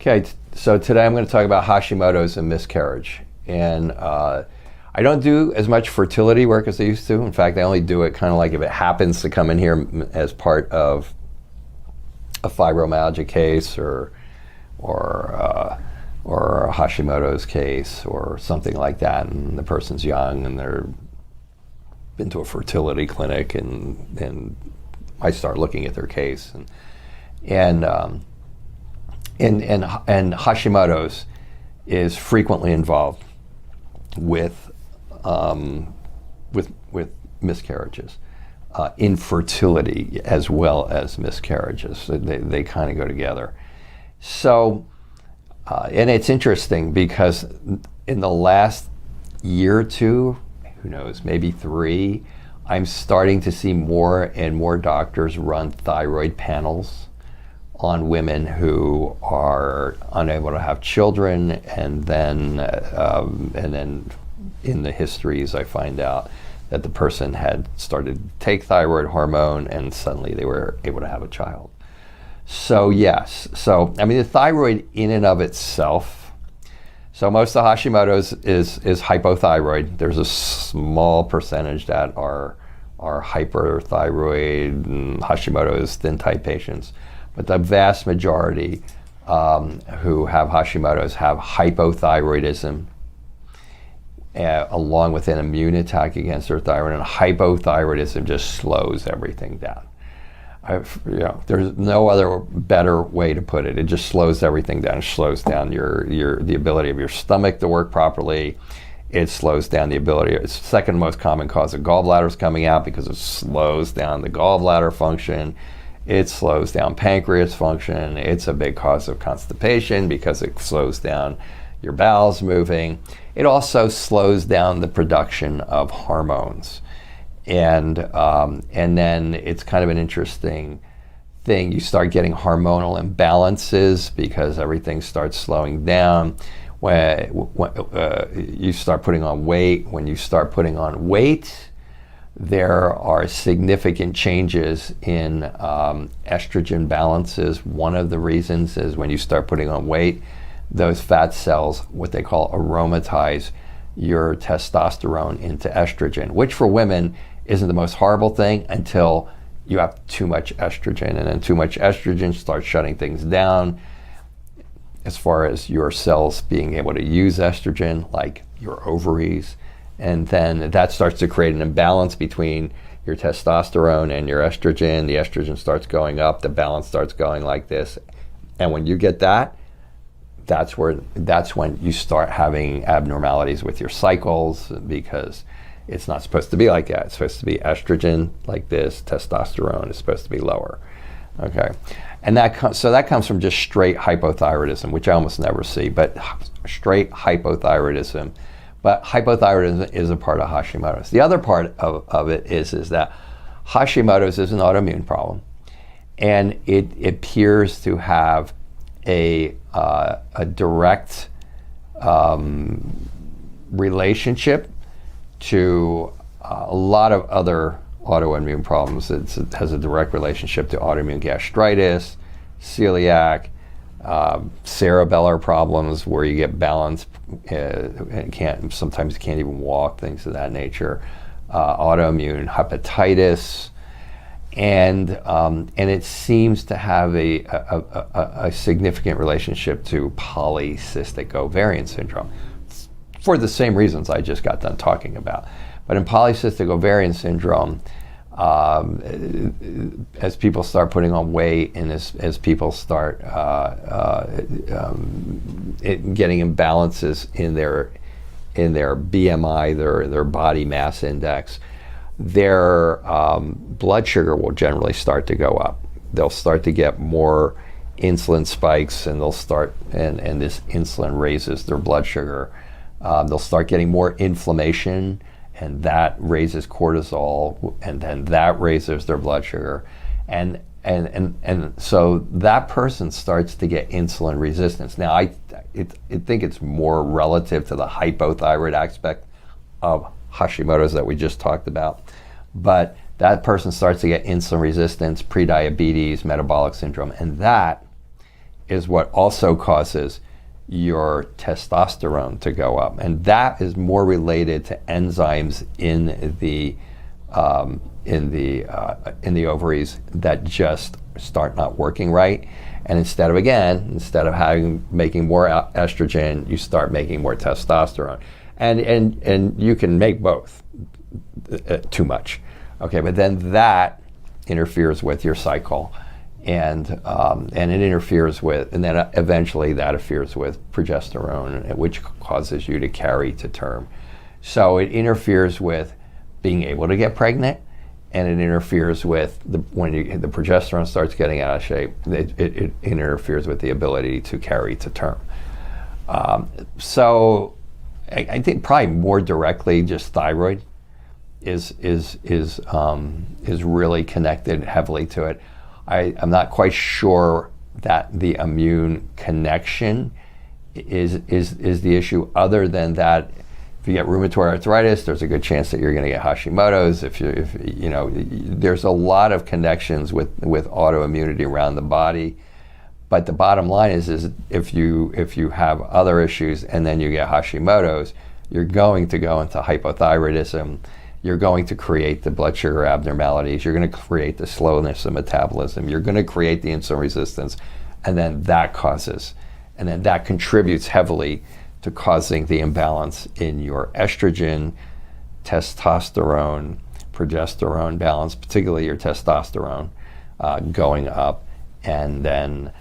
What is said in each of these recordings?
Okay, so today I'm going to talk about Hashimoto's and miscarriage. And I don't do as much fertility work as I used to. In fact, I only do it kind of like if it happens to come in here as part of a fibromyalgia case or a Hashimoto's case or something like that, and the person's young and they're been to a fertility clinic, and I start looking at their case, and Hashimoto's is frequently involved with miscarriages, infertility as well as miscarriages. So they kind of go together. So, and it's interesting because in the last year or two, who knows, maybe 3, I'm starting to see more and more doctors run thyroid panels on women who are unable to have children, and then in the histories I find out that the person had started to take thyroid hormone and suddenly they were able to have a child. So yes, so I mean the thyroid in and of itself, so most of Hashimoto's is hypothyroid. There's a small percentage that are hyperthyroid, and Hashimoto's thin type patients. But the vast majority who have Hashimoto's have hypothyroidism, along with an immune attack against their thyroid, and hypothyroidism just slows everything down. There's no other better way to put it. It just slows everything down. It slows down the ability of your stomach to work properly. It slows down the ability. It's the second most common cause of gallbladders coming out because it slows down the gallbladder function. It slows down pancreas function. It's a big cause of constipation because it slows down your bowels moving. It also slows down the production of hormones. And then it's kind of an interesting thing. You start getting hormonal imbalances because everything starts slowing down. When you start putting on weight, there are significant changes in estrogen balances. One of the reasons is when you start putting on weight, those fat cells, what they call aromatize your testosterone into estrogen, which for women isn't the most horrible thing until you have too much estrogen, and then too much estrogen starts shutting things down as far as your cells being able to use estrogen, like your ovaries. And then that starts to create an imbalance between your testosterone and your estrogen. The estrogen starts going up, the balance starts going like this. And when you get that, that's when you start having abnormalities with your cycles, because it's not supposed to be like that. It's supposed to be estrogen like this, testosterone is supposed to be lower. Okay, and that comes from just straight hypothyroidism, which I almost never see, but straight hypothyroidism. But hypothyroidism is a part of Hashimoto's. The other part of it is that Hashimoto's is an autoimmune problem, and it appears to have a direct relationship to a lot of other autoimmune problems. It has a direct relationship to autoimmune gastritis, celiac, cerebellar problems where you get balance and sometimes can't even walk, things of that nature, autoimmune hepatitis, and it seems to have a significant relationship to polycystic ovarian syndrome for the same reasons I just got done talking about. But in polycystic ovarian syndrome, as people start putting on weight, and as people start getting imbalances in their BMI, their body mass index, their blood sugar will generally start to go up. They'll start to get more insulin spikes, and this insulin raises their blood sugar. They'll start getting more inflammation, and that raises cortisol, and then that raises their blood sugar, and so that person starts to get insulin resistance. Now, I think it's more relative to the hypothyroid aspect of Hashimoto's that we just talked about, but that person starts to get insulin resistance, prediabetes, metabolic syndrome, and that is what also causes your testosterone to go up, and that is more related to enzymes in the ovaries that just start not working right. And instead of making more estrogen, you start making more testosterone, and you can make both too much. Okay, but then that interferes with your cycle, and it interferes with, and then eventually that interferes with progesterone, which causes you to carry to term. So it interferes with being able to get pregnant, and it interferes with when the progesterone starts getting out of shape. It interferes with the ability to carry to term. So I think probably more directly, just thyroid is really connected heavily to it. I'm not quite sure that the immune connection is the issue, other than that if you get rheumatoid arthritis, there's a good chance that you're going to get Hashimoto's. If you know, there's a lot of connections with autoimmunity around the body. But the bottom line is if you have other issues and then you get Hashimoto's, you're going to go into hypothyroidism. You're going to create the blood sugar abnormalities. You're going to create the slowness of metabolism. You're going to create the insulin resistance, and then that contributes heavily to causing the imbalance in your estrogen, testosterone, progesterone balance, particularly your testosterone going up. And then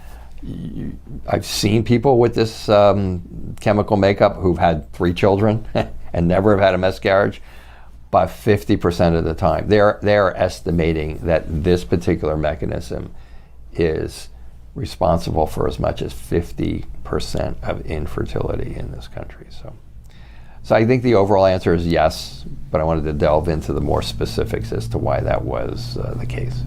I've seen people with this chemical makeup who've had 3 children and never have had a miscarriage. But 50% of the time, they're estimating that this particular mechanism is responsible for as much as 50% of infertility in this country. So I think the overall answer is yes, but I wanted to delve into the more specifics as to why that was the case.